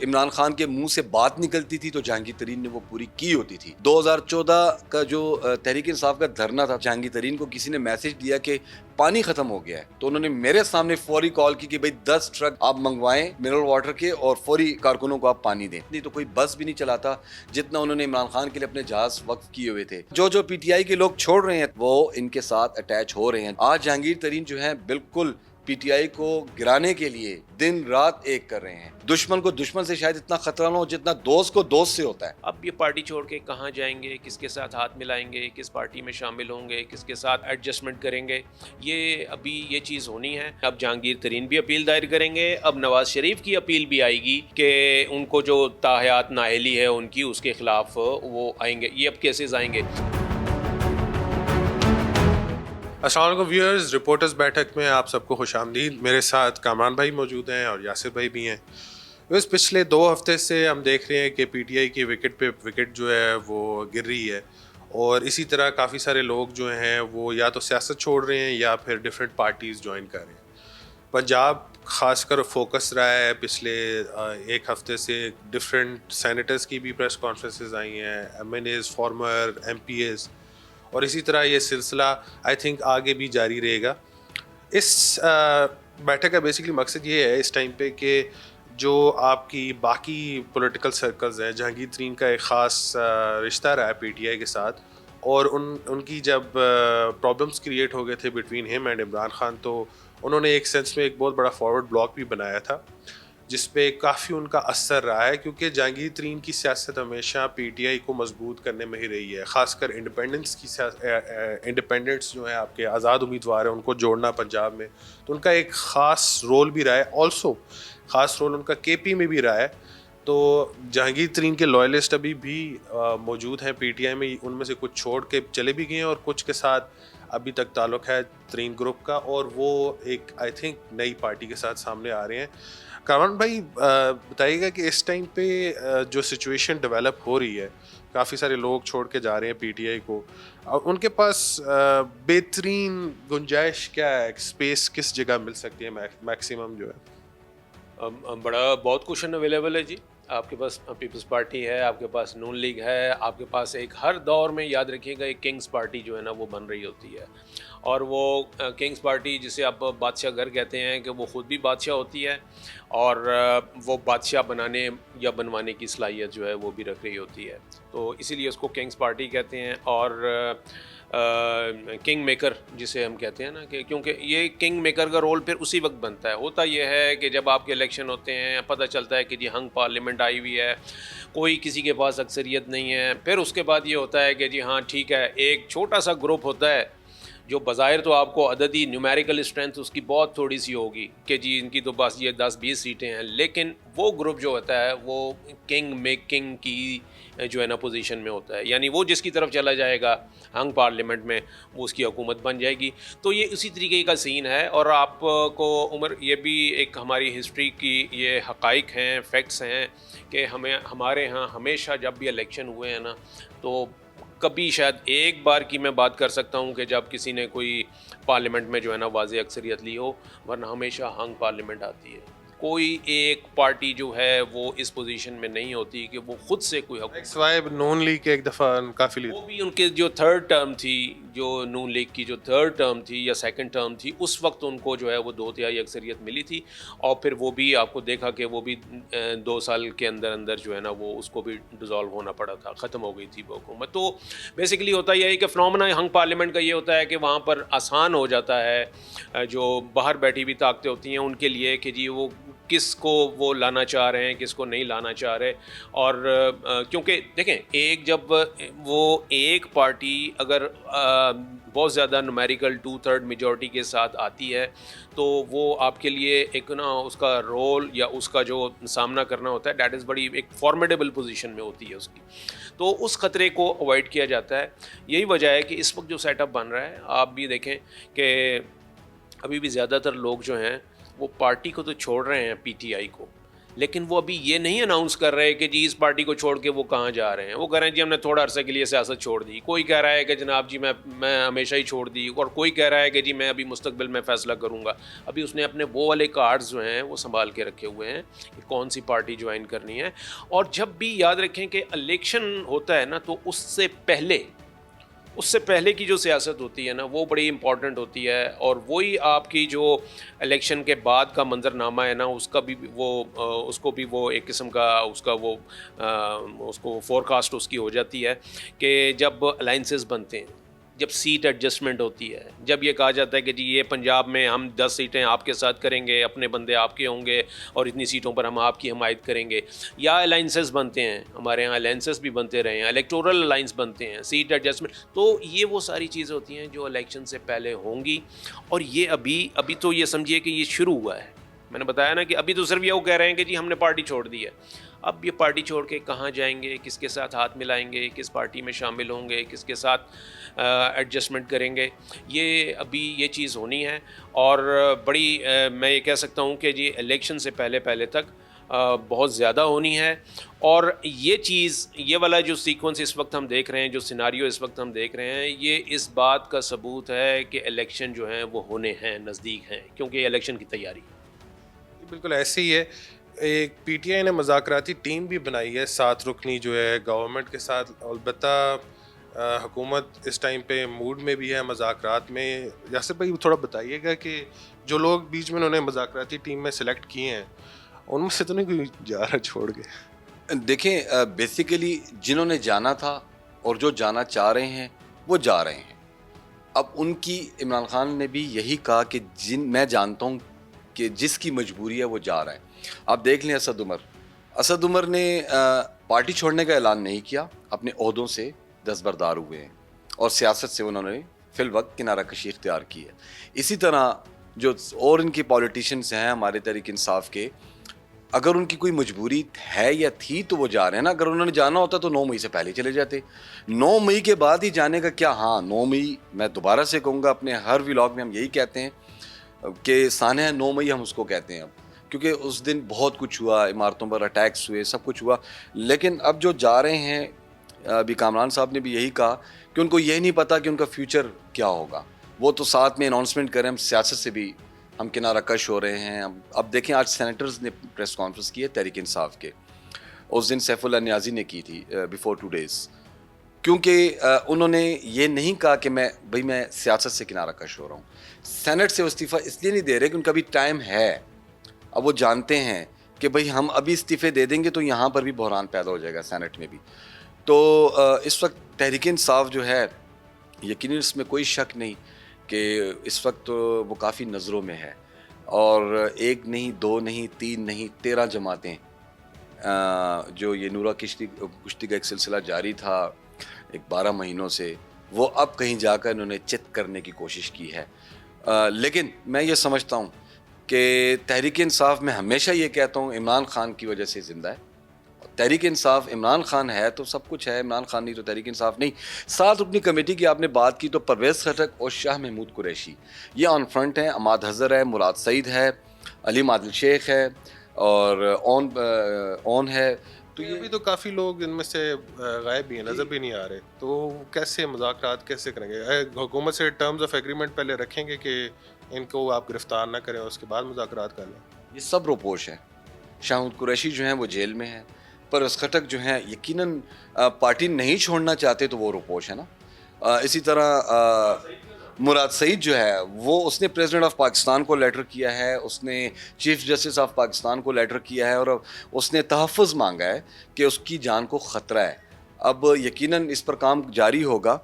عمران خان کے منہ سے بات نکلتی تھی تو جہانگیر ترین نے وہ پوری کی ہوتی تھی. 2014 کا جو تحریک انصاف کا دھرنا تھا, جہانگیر ترین کو کسی نے میسج دیا کہ پانی ختم ہو گیا ہے, تو انہوں نے میرے سامنے فوری کال کی کہ بھائی 10 ٹرک آپ منگوائیں منرل واٹر کے اور فوری کارکنوں کو آپ پانی دیں. نہیں تو کوئی بس بھی نہیں چلاتا جتنا انہوں نے عمران خان کے لیے اپنے جہاز وقف کیے ہوئے تھے. جو پی ٹی آئی کے لوگ چھوڑ رہے ہیں وہ ان کے ساتھ اٹیچ ہو رہے ہیں. آج جہانگیر ترین جو ہے بالکل پی ٹی آئی کو گرانے کے لیے دن رات ایک کر رہے ہیں. دشمن کو دشمن سے شاید اتنا خطرہ نہ ہو جتنا دوست کو دوست سے ہوتا ہے. اب یہ پارٹی چھوڑ کے کہاں جائیں گے, کس کے ساتھ ہاتھ ملائیں گے, کس پارٹی میں شامل ہوں گے, کس کے ساتھ ایڈجسٹمنٹ کریں گے, یہ چیز ہونی ہے. اب جہانگیر ترین بھی اپیل دائر کریں گے, اب نواز شریف کی اپیل بھی آئے گی کہ ان کو جو تاحیات نااہلی ہے ان کی, اس کے خلاف وہ آئیں گے. یہ اب کیسز آئیں گے. السلام علیکم ویورز, رپورٹرز بیٹھک میں آپ سب کو خوش آمدید. میرے ساتھ کامران بھائی موجود ہیں اور یاسر بھائی بھی ہیں. بس پچھلے 2 ہفتے سے ہم دیکھ رہے ہیں کہ پی ٹی آئی کی وکٹ پہ وکٹ جو ہے وہ گر رہی ہے, اور اسی طرح کافی سارے لوگ جو ہیں وہ یا تو سیاست چھوڑ رہے ہیں یا پھر ڈفرینٹ پارٹیز جوائن کر رہے ہیں. پنجاب خاص کر فوکس رہا ہے پچھلے 1 ہفتے سے. ڈفرینٹ سینیٹرز کی بھی پریس کانفرنسز آئی ہیں, M N As, former M P As, اور اسی طرح یہ سلسلہ آئی تھنک آگے بھی جاری رہے گا. اس بیٹھک کا بیسکلی مقصد یہ ہے اس ٹائم پہ کہ جو آپ کی باقی پولیٹیکل سرکلز ہیں, جہانگیر ترین کا ایک خاص رشتہ رہا ہے پی ٹی آئی کے ساتھ, اور ان کی جب پرابلمس کریٹ ہو گئے تھے بٹوین ہم اینڈ عمران خان, تو انہوں نے ایک سینس میں ایک بہت بڑا فارورڈ بلاک بھی بنایا تھا جس پہ کافی ان کا اثر رہا ہے, کیونکہ جہانگیر ترین کی سیاست ہمیشہ پی ٹی آئی کو مضبوط کرنے میں ہی رہی ہے. خاص کر انڈیپینڈنٹس جو ہیں آپ کے آزاد امیدوار ہیں ان کو جوڑنا پنجاب میں, تو ان کا ایک خاص رول بھی رہا ہے. آلسو خاص رول ان کا کے پی میں بھی رہا ہے. تو جہانگیر ترین کے لوائلسٹ ابھی بھی موجود ہیں پی ٹی آئی میں. ان میں سے کچھ چھوڑ کے چلے بھی گئے ہیں اور کچھ کے ساتھ ابھی تک تعلق ہے ترین گروپ کا, اور وہ ایک آئی تھنک نئی پارٹی کے ساتھ سامنے آ رہے ہیں. کامران بھائی بتائیے گا کہ اس ٹائم پہ جو سچویشن ڈیولپ ہو رہی ہے, کافی سارے لوگ چھوڑ کے جا رہے ہیں پی ٹی آئی کو, ان کے پاس بہترین گنجائش کیا ہے, اسپیس کس جگہ مل سکتی ہے میکسیمم جو ہے؟ بہت کوشچن اویلیبل ہے جی. آپ کے پاس پیپلز پارٹی ہے, آپ کے پاس نون لیگ ہے, آپ کے پاس ایک ہر دور میں یاد رکھیے گا ایک کنگز پارٹی جو ہے نا وہ بن رہی ہوتی ہے, اور وہ کنگز پارٹی جسے آپ بادشاہ گھر کہتے ہیں کہ وہ خود بھی بادشاہ ہوتی ہے, اور وہ بادشاہ بنانے یا بنوانے کی صلاحیت جو ہے وہ بھی رکھ رہی ہوتی ہے. تو اسی لیے اس کو کنگز پارٹی کہتے ہیں. اور کنگ میکر جسے ہم کہتے ہیں نا, کہ کیونکہ یہ کنگ میکر کا رول پھر اسی وقت بنتا ہے. ہوتا یہ ہے کہ جب آپ کے الیکشن ہوتے ہیں, پتہ چلتا ہے کہ جی ہنگ پارلیمنٹ آئی ہوئی ہے, کوئی کسی کے پاس اکثریت نہیں ہے, پھر اس کے بعد یہ ہوتا ہے کہ جی ہاں ٹھیک ہے, ایک چھوٹا سا گروپ ہوتا ہے جو بظاہر تو آپ کو عددی نیومیریکل اسٹرینتھ اس کی بہت تھوڑی سی ہوگی کہ جی ان کی تو بس یہ 10-20 سیٹیں ہیں, لیکن وہ گروپ جو ہوتا ہے وہ کنگ میکنگ کی جو ہے نا پوزیشن میں ہوتا ہے. یعنی وہ جس کی طرف چلا جائے گا ہنگ پارلیمنٹ میں وہ اس کی حکومت بن جائے گی. تو یہ اسی طریقے کا سین ہے. اور آپ کو عمر یہ بھی ایک ہماری ہسٹری کی یہ حقائق ہیں, فیکٹس ہیں کہ ہمارے ہاں ہمیشہ جب بھی الیکشن ہوئے ہیں نا, تو کبھی شاید ایک بار کی میں بات کر سکتا ہوں کہ جب کسی نے کوئی پارلیمنٹ میں جو ہے نا واضح اکثریت لی ہو, ورنہ ہمیشہ ہنگ پارلیمنٹ آتی ہے. کوئی ایک پارٹی جو ہے وہ اس پوزیشن میں نہیں ہوتی کہ وہ خود سے کوئی حکومت. نون لیگ کے ایک دفعہ کافی وہ بھی ان کے جو 3rd ٹرم تھی, جو نون لیگ کی جو 3rd ٹرم تھی یا 2nd ٹرم تھی, اس وقت ان کو جو ہے وہ 2/3 اکثریت ملی تھی, اور پھر وہ بھی آپ کو دیکھا کہ وہ بھی 2 سال کے اندر جو ہے نا وہ اس کو بھی ڈیزالو ہونا پڑا تھا, ختم ہو گئی تھی وہ حکومت. تو بیسیکلی ہوتا یہ ہے کہ فنومنا ہنگ پارلیمنٹ کا یہ ہوتا ہے کہ وہاں پر آسان ہو جاتا ہے جو باہر بیٹھی ہوئی طاقتیں ہوتی ہیں ان کے لیے کہ جی وہ کس کو وہ لانا چاہ رہے ہیں, کس کو نہیں لانا چاہ رہے. اور کیونکہ دیکھیں ایک جب وہ ایک پارٹی اگر بہت زیادہ نومیریکل 2/3 میجورٹی کے ساتھ آتی ہے تو وہ آپ کے لیے ایک نا اس کا رول یا اس کا جو سامنا کرنا ہوتا ہے دیٹ از بڑی ایک فارمیڈیبل پوزیشن میں ہوتی ہے اس کی. تو اس خطرے کو اوائڈ کیا جاتا ہے. یہی وجہ ہے کہ اس وقت جو سیٹ اپ بن رہا ہے, آپ بھی دیکھیں کہ ابھی بھی زیادہ تر لوگ جو ہیں وہ پارٹی کو تو چھوڑ رہے ہیں پی ٹی آئی کو, لیکن وہ ابھی یہ نہیں اناؤنس کر رہے کہ جی اس پارٹی کو چھوڑ کے وہ کہاں جا رہے ہیں. وہ کہہ رہے ہیں جی ہم نے تھوڑا عرصے کے لیے سیاست چھوڑ دی. کوئی کہہ رہا ہے کہ جناب جی میں ہمیشہ ہی چھوڑ دی, اور کوئی کہہ رہا ہے کہ جی میں ابھی مستقبل میں فیصلہ کروں گا. ابھی اس نے اپنے وہ والے کارڈز جو ہیں وہ سنبھال کے رکھے ہوئے ہیں کہ کون سی پارٹی جوائن کرنی ہے. اور جب بھی یاد رکھیں کہ الیکشن ہوتا ہے نا, تو اس سے پہلے کی جو سیاست ہوتی ہے نا وہ بڑی امپورٹنٹ ہوتی ہے, اور وہی آپ کی جو الیکشن کے بعد کا منظرنامہ ہے نا اس کا بھی اس کو بھی وہ ایک قسم کا اس کو فورکاسٹ اس کی ہو جاتی ہے کہ جب الائنسز بنتے ہیں, جب سیٹ ایڈجسٹمنٹ ہوتی ہے, جب یہ کہا جاتا ہے کہ جی یہ پنجاب میں ہم 10 سیٹیں آپ کے ساتھ کریں گے, اپنے بندے آپ کے ہوں گے اور اتنی سیٹوں پر ہم آپ کی حمایت کریں گے, یا الائنسز بنتے ہیں, ہمارے یہاں الائنسز بھی بنتے رہے ہیں, الیکٹورل الائنس بنتے ہیں, سیٹ ایڈجسٹمنٹ, تو یہ وہ ساری چیزیں ہوتی ہیں جو الیکشن سے پہلے ہوں گی. اور یہ ابھی تو یہ سمجھیے کہ یہ شروع ہوا ہے. میں نے بتایا نا کہ ابھی تو صرف یہ وہ کہہ رہے ہیں کہ جی ہم نے پارٹی چھوڑ دی ہے. اب یہ پارٹی چھوڑ کے کہاں جائیں گے, کس کے ساتھ ہاتھ ملائیں گے, کس پارٹی میں شامل ہوں گے, کس کے ساتھ ایڈجسٹمنٹ کریں گے, یہ ابھی یہ چیز ہونی ہے. اور بڑی میں یہ کہہ سکتا ہوں کہ جی الیکشن سے پہلے تک بہت زیادہ ہونی ہے. اور یہ چیز, یہ والا جو سیکوینس اس وقت ہم دیکھ رہے ہیں, جو سیناریو اس وقت ہم دیکھ رہے ہیں, یہ اس بات کا ثبوت ہے کہ الیکشن جو ہیں وہ ہونے ہیں, نزدیک ہیں, کیونکہ یہ الیکشن کی تیاری ہے. بالکل ایسے ہی ہے. ایک پی ٹی آئی نے مذاکراتی ٹیم بھی بنائی ہے 7 رکنی جو ہے گورنمنٹ کے ساتھ. البتہ حکومت اس ٹائم پہ موڈ میں بھی ہے مذاکرات میں. یاسر بھائی تھوڑا بتائیے گا کہ جو لوگ بیچ میں انہوں نے مذاکراتی ٹیم میں سلیکٹ کیے ہیں ان میں سے تو نہیں کوئی جا رہا چھوڑ کے؟ دیکھیں بیسیکلی جنہوں نے جانا تھا اور جو جانا چاہ رہے ہیں وہ جا رہے ہیں. اب ان کی عمران خان نے بھی یہی کہا کہ میں جانتا ہوں کہ جس کی مجبوری ہے وہ جا رہا ہے. آپ دیکھ لیں اسد عمر نے پارٹی چھوڑنے کا اعلان نہیں کیا, اپنے عہدوں سے دستبردار ہوئے ہیں اور سیاست سے انہوں نے فی الوقت کنارہ کشی اختیار کی ہے. اسی طرح جو اور ان کے پولیٹیشینز ہیں ہمارے تحریک انصاف کے, اگر ان کی کوئی مجبوری ہے یا تھی تو وہ جا رہے ہیں نا. اگر انہوں نے جانا ہوتا تو 9 مئی سے پہلے چلے جاتے. 9 مئی کے بعد ہی جانے کا کیا؟ ہاں 9 مئی میں دوبارہ سے کہوں گا, اپنے ہر ولاگ میں ہم یہی کہتے ہیں کہ سانحہ 9 مئی ہم اس کو کہتے ہیں اب, کیونکہ اس دن بہت کچھ ہوا, عمارتوں پر اٹیکس ہوئے, سب کچھ ہوا. لیکن اب جو جا رہے ہیں, ابھی کامران صاحب نے بھی یہی کہا کہ ان کو یہ نہیں پتا کہ ان کا فیوچر کیا ہوگا. وہ تو ساتھ میں اناؤنسمنٹ کریں, ہم سیاست سے بھی ہم کنارہ کش ہو رہے ہیں. اب دیکھیں آج سینیٹرز نے پریس کانفرنس کی ہے تحریک انصاف کے, اس دن سیف اللہ نیازی نے کی تھی بیفور 2 days, کیونکہ انہوں نے یہ نہیں کہا کہ میں سیاست سے کنارہ کش ہو رہا ہوں. سینٹ سے استعفیٰ اس لیے نہیں دے رہے کہ ان کا بھی ٹائم ہے. اب وہ جانتے ہیں کہ بھئی ہم ابھی استعفے دے دیں گے تو یہاں پر بھی بحران پیدا ہو جائے گا سینٹ میں بھی. تو اس وقت تحریک انصاف جو ہے, یقیناً اس میں کوئی شک نہیں کہ اس وقت وہ کافی نظروں میں ہے. اور 1 نہیں 2 نہیں 3 نہیں 13 جماعتیں, جو یہ نورہ کشتی کا ایک سلسلہ جاری تھا 12 مہینوں سے, وہ اب کہیں جا کر انہوں نے چت کرنے کی کوشش کی ہے. لیکن میں یہ سمجھتا ہوں کہ تحریک انصاف, میں ہمیشہ یہ کہتا ہوں, عمران خان کی وجہ سے زندہ ہے. تحریک انصاف, عمران خان ہے تو سب کچھ ہے, عمران خان نہیں تو تحریک انصاف نہیں. 7 رکنی کمیٹی کی آپ نے بات کی تو پرویز خٹک اور شاہ محمود قریشی یہ آن فرنٹ ہیں. عماد حضر ہے, مراد سعید ہے, علیم عادل شیخ ہے اور اون ہے. تو یہ بھی تو کافی لوگ ان میں سے غائب بھی ہیں, نظر بھی نہیں آ رہے. تو کیسے مذاکرات کیسے کریں گے؟ حکومت سے ٹرمز آف ایگریمنٹ پہلے رکھیں گے کہ ان کو آپ گرفتار نہ کریں اور اس کے بعد مذاکرات کر لیں؟ یہ سب روپوش ہیں. شاہ محمود قریشی جو ہیں وہ جیل میں ہیں, پرویز خٹک جو ہیں یقیناً پارٹی نہیں چھوڑنا چاہتے تو وہ روپوش ہے نا. اسی طرح مراد سعید جو ہے وہ, اس نے پریزیڈنٹ آف پاکستان کو لیٹر کیا ہے, اس نے چیف جسٹس آف پاکستان کو لیٹر کیا ہے اور اس نے تحفظ مانگا ہے کہ اس کی جان کو خطرہ ہے. اب یقیناً اس پر کام جاری ہوگا.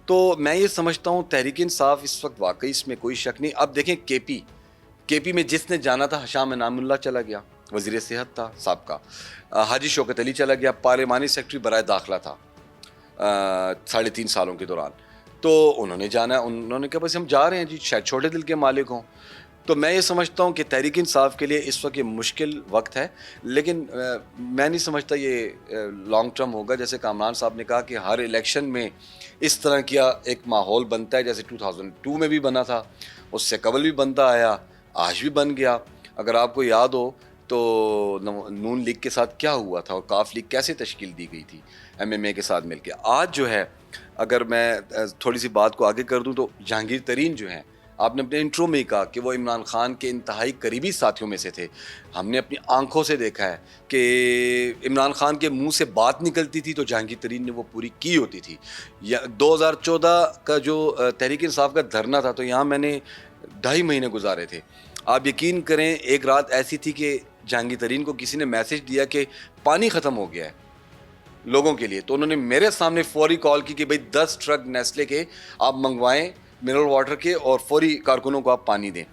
تو میں یہ سمجھتا ہوں تحریک انصاف اس وقت واقعی اس میں کوئی شک نہیں. اب دیکھیں کے پی میں جس نے جانا تھا, حشام انعام اللہ چلا گیا, وزیر صحت تھا سابقہ. حاجی شوکت علی چلا گیا, پارلیمانی سیکرٹری برائے داخلہ تھا 3.5 سالوں کے دوران. تو انہوں نے جانا, انہوں نے کہا بس ہم جا رہے ہیں جی, شاید چھوٹے دل کے مالک ہوں. تو میں یہ سمجھتا ہوں کہ تحریک انصاف کے لیے اس وقت یہ مشکل وقت ہے, لیکن میں نہیں سمجھتا یہ لانگ ٹرم ہوگا. جیسے کامران صاحب نے کہا کہ ہر الیکشن میں اس طرح کیا ایک ماحول بنتا ہے, جیسے 2002 میں بھی بنا تھا, اس سے قبل بھی بنتا آیا, آج بھی بن گیا. اگر آپ کو یاد ہو تو نون لیگ کے ساتھ کیا ہوا تھا اور کاف لیگ کیسے تشکیل دی گئی تھی MMA کے ساتھ مل کے. آج جو ہے اگر میں تھوڑی سی بات کو آگے کر دوں تو جہانگیر ترین جو ہیں, آپ نے اپنے انٹرو میں ہی کہا کہ وہ عمران خان کے انتہائی قریبی ساتھیوں میں سے تھے. ہم نے اپنی آنکھوں سے دیکھا ہے کہ عمران خان کے منہ سے بات نکلتی تھی تو جہانگیر ترین نے وہ پوری کی ہوتی تھی. 2014 کا جو تحریک انصاف کا دھرنا تھا تو یہاں میں نے 2.5 مہینے گزارے تھے. آپ یقین کریں ایک رات ایسی تھی کہ جہانگیر ترین کو کسی نے میسج دیا کہ پانی ختم ہو گیا ہے لوگوں کے لیے, تو انہوں نے میرے سامنے فوری کال کی کہ بھائی 10 ٹرک نیسلے کے آپ منگوائیں منرل واٹر کے اور فوری کارکنوں کو آپ پانی دیں.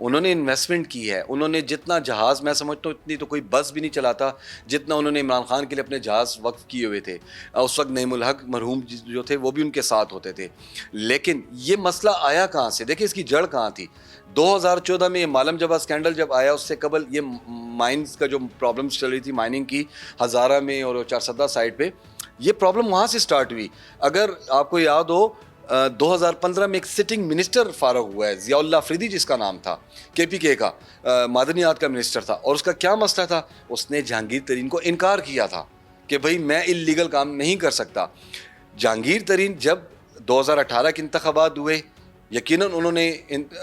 انہوں نے انویسٹمنٹ کی ہے, انہوں نے جتنا جہاز, میں سمجھتا ہوں اتنی تو کوئی بس بھی نہیں چلاتا جتنا انہوں نے عمران خان کے لیے اپنے جہاز وقف کیے ہوئے تھے. اس وقت نعیم الحق مرحوم جو تھے وہ بھی ان کے ساتھ ہوتے تھے. لیکن یہ مسئلہ آیا کہاں سے, دیکھیں اس کی جڑ کہاں تھی. 2014 میں یہ معلم جبا اسکینڈل جب آیا, اس سے قبل یہ مائنز کا جو پرابلمس چل رہی تھی مائننگ کی ہزارہ میں اور چارسدہ سائٹ پہ, یہ پرابلم وہاں سے سٹارٹ ہوئی. اگر آپ کو یاد ہو 2015 میں ایک سٹنگ منسٹر فارغ ہوا ہے, ضیاء اللہ افریدی جس کا نام تھا, KPK کا معدنیات کا منسٹر تھا, اور اس کا کیا مسئلہ تھا, اس نے جہانگیر ترین کو انکار کیا تھا کہ بھائی میں انلیگل کام نہیں کر سکتا. جہانگیر ترین جب 2018 کے انتخابات ہوئے, یقیناً انہوں نے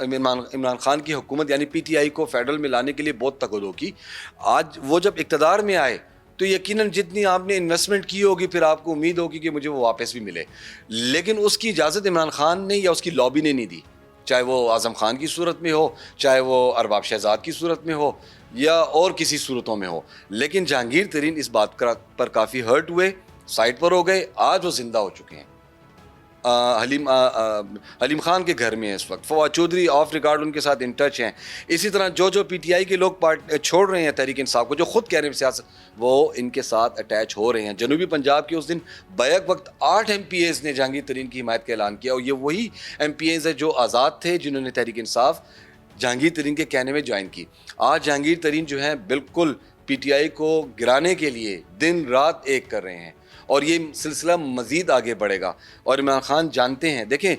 عمران خان کی حکومت یعنی PTI کو فیڈرل میں لانے کے لیے بہت تگودو کی. آج وہ جب اقتدار میں آئے تو یقیناً جتنی آپ نے انویسٹمنٹ کی ہوگی پھر آپ کو امید ہوگی کہ مجھے وہ واپس بھی ملے, لیکن اس کی اجازت عمران خان نے یا اس کی لابی نے نہیں دی, چاہے وہ اعظم خان کی صورت میں ہو, چاہے وہ ارباب شہزاد کی صورت میں ہو یا اور کسی صورتوں میں ہو. لیکن جہانگیر ترین اس بات پر کافی ہرٹ ہوئے, سائٹ پر ہو گئے. آج وہ زندہ ہو چکے ہیں, حلیم خان کے گھر میں ہیں اس وقت. فواد چودھری آف ریکارڈ ان کے ساتھ ان ٹچ ہیں. اسی طرح جو PTI کے لوگ چھوڑ رہے ہیں تحریک انصاف کو, جو خود کہہ رہے ہیں سیاست, وہ ان کے ساتھ اٹیچ ہو رہے ہیں. جنوبی پنجاب کے اس دن بیک وقت 8 MPAs نے جہانگیر ترین کی حمایت کا اعلان کیا, اور یہ وہی MPAs ہیں جو آزاد تھے جنہوں نے تحریک انصاف جہانگیر ترین کے کہنے میں جوائن کی. آج جہانگیر ترین جو ہیں بالکل PTI کو گرانے کے لیے دن رات ایک کر رہے ہیں, اور یہ سلسلہ مزید آگے بڑھے گا. اور عمران خان جانتے ہیں, دیکھیں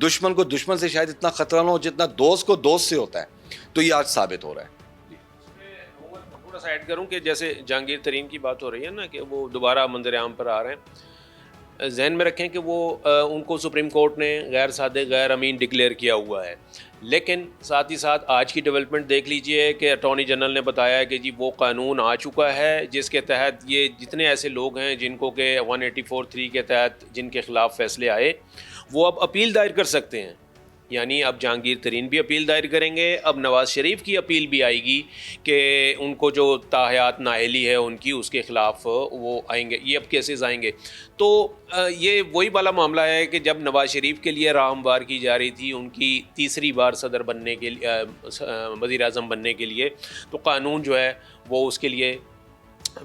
دشمن کو دشمن سے شاید اتنا خطرہ نہ ہو جتنا دوست کو دوست سے ہوتا ہے, تو یہ آج ثابت ہو رہا ہے. تھوڑا سا ایڈ کروں کہ جیسے جہانگیر ترین کی بات ہو رہی ہے نا کہ وہ دوبارہ منظر عام پر آ رہے ہیں, ذہن میں رکھیں کہ وہ ان کو سپریم کورٹ نے غیر صادق غیر امین ڈکلیئر کیا ہوا ہے. لیکن ساتھ ہی ساتھ آج کی ڈیولپمنٹ دیکھ لیجئے کہ اٹارنی جنرل نے بتایا ہے کہ جی وہ قانون آ چکا ہے جس کے تحت یہ جتنے ایسے لوگ ہیں جن کو کہ 184(3) کے تحت جن کے خلاف فیصلے آئے وہ اب اپیل دائر کر سکتے ہیں. یعنی اب جہانگیر ترین بھی اپیل دائر کریں گے, اب نواز شریف کی اپیل بھی آئے گی کہ ان کو جو تاحیات نااہلی ہے ان کی اس کے خلاف وہ آئیں گے, یہ اب کیسز آئیں گے. تو یہ وہی والا معاملہ ہے کہ جب نواز شریف کے لیے راہ ہموار کی جا رہی تھی ان کی تیسری بار صدر بننے کے لیے, وزیر اعظم بننے کے لیے, تو قانون جو ہے وہ اس کے لیے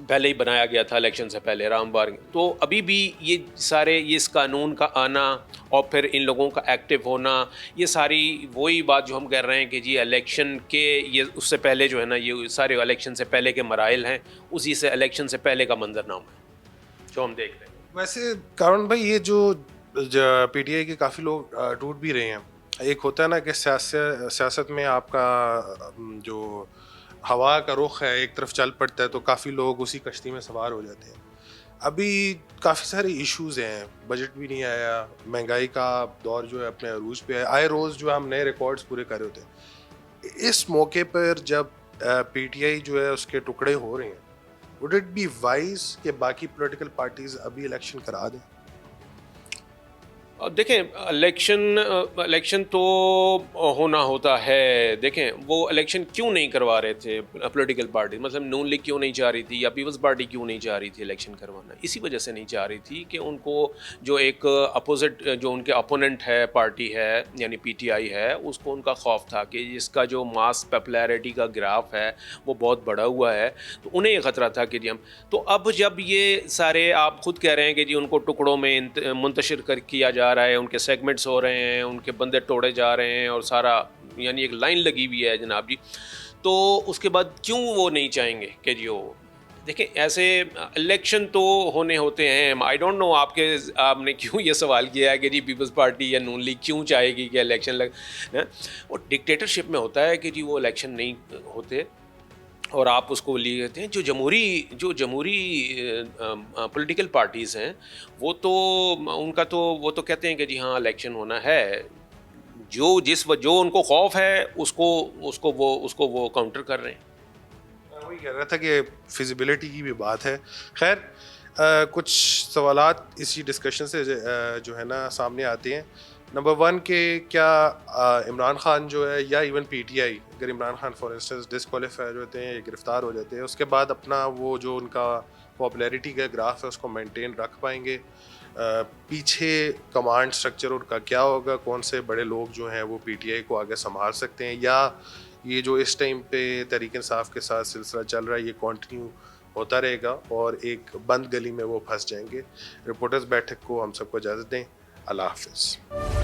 پہلے ہی بنایا گیا تھا الیکشن سے پہلے راہ ہموار. تو ابھی بھی یہ سارے یہ اس قانون کا آنا اور پھر ان لوگوں کا ایکٹیو ہونا, یہ ساری وہی بات جو ہم کہہ رہے ہیں کہ جی الیکشن کے یہ اس سے پہلے جو ہے نا یہ سارے الیکشن سے پہلے کے مراحل ہیں, اسی سے الیکشن سے پہلے کا منظرنامہ ہے جو ہم دیکھ رہے ہیں. ویسے کارون بھائی یہ جو PTI کے کافی لوگ ٹوٹ بھی رہے ہیں, ایک ہوتا ہے نا کہ سیاست میں آپ کا جو ہوا کا رخ ہے ایک طرف چل پڑتا ہے تو کافی لوگ اسی کشتی میں سوار ہو جاتے ہیں. ابھی کافی سارے ایشوز ہیں, بجٹ بھی نہیں آیا, مہنگائی کا دور جو ہے اپنے عروج پہ ہے, آئے روز جو ہم نئے ریکارڈز پورے کر رہے ہوتے ہیں. اس موقع پر جب PTI جو ہے اس کے ٹکڑے ہو رہے ہیں, would it be wise کہ باقی پولیٹیکل پارٹیز ابھی الیکشن کرا دیں؟ دیکھیں الیکشن تو ہونا ہوتا ہے. دیکھیں وہ الیکشن کیوں نہیں کروا رہے تھے پولیٹیکل پارٹی, مطلب نون لیگ کیوں نہیں چاہ رہی تھی یا پیپلز پارٹی کیوں نہیں چاہ رہی تھی الیکشن کروانا, اسی وجہ سے نہیں چاہ رہی تھی کہ ان کو جو ایک اپوزٹ جو ان کے اپوننٹ ہے پارٹی ہے یعنی PTI ہے, اس کو ان کا خوف تھا کہ اس کا جو ماس پاپولیرٹی کا گراف ہے وہ بہت بڑا ہوا ہے, تو انہیں یہ خطرہ تھا کہ جی ہم تو اب جب یہ سارے آپ خود کہہ رہے ہیں کہ جی ان کو ٹکڑوں میں منتشر کیا جا رہا ہے, ان کے سیگمنٹس ہو رہے ہیں, ان کے بندے توڑے جا رہے ہیں اور سارا یعنی ایک لائن لگی ہوئی ہے جناب جی, تو اس کے بعد کیوں وہ نہیں چاہیں گے کہ جی وہ دیکھیں ایسے الیکشن تو ہونے ہوتے ہیں. آئی ڈونٹ نو آپ نے کیوں یہ سوال کیا ہے کہ جی پیپلز پارٹی یا نون لیگ کیوں چاہے گی کہ الیکشن اور ڈکٹیٹرشپ میں ہوتا ہے کہ جی وہ الیکشن نہیں ہوتے اور آپ اس کو لیے کہتے ہیں جو جمہوری پولیٹیکل پارٹیز ہیں وہ تو ان کا تو وہ تو کہتے ہیں کہ جی ہاں الیکشن ہونا ہے، جو ان کو خوف ہے اس کو وہ کاؤنٹر کر رہے ہیں. میں وہی کہہ رہا تھا کہ فیزیبلٹی کی بھی بات ہے. خیر کچھ سوالات اسی ڈسکشن سے جو ہے نا سامنے آتے ہیں. نمبر 1 کہ کیا عمران خان جو ہے یا ایون پی ٹی آئی، اگر Imran Khan for instance disqualify ہوتے ہیں یا گرفتار ہو جاتے ہیں، اس کے بعد اپنا وہ جو ان کا پاپولیرٹی کا گراف ہے اس کو مینٹین رکھ پائیں گے؟ پیچھے کمانڈ سٹرکچر ان کا کیا ہوگا؟ کون سے بڑے لوگ جو ہیں وہ پی ٹی آئی کو آگے سنبھال سکتے ہیں؟ یا یہ جو اس ٹائم پہ تحریک انصاف کے ساتھ سلسلہ چل رہا ہے یہ کنٹینیو ہوتا رہے گا اور ایک بند گلی میں وہ پھنس جائیں گے؟ رپورٹرز بیٹھک کو ہم سب کو اجازت دیں. اللہ حافظ.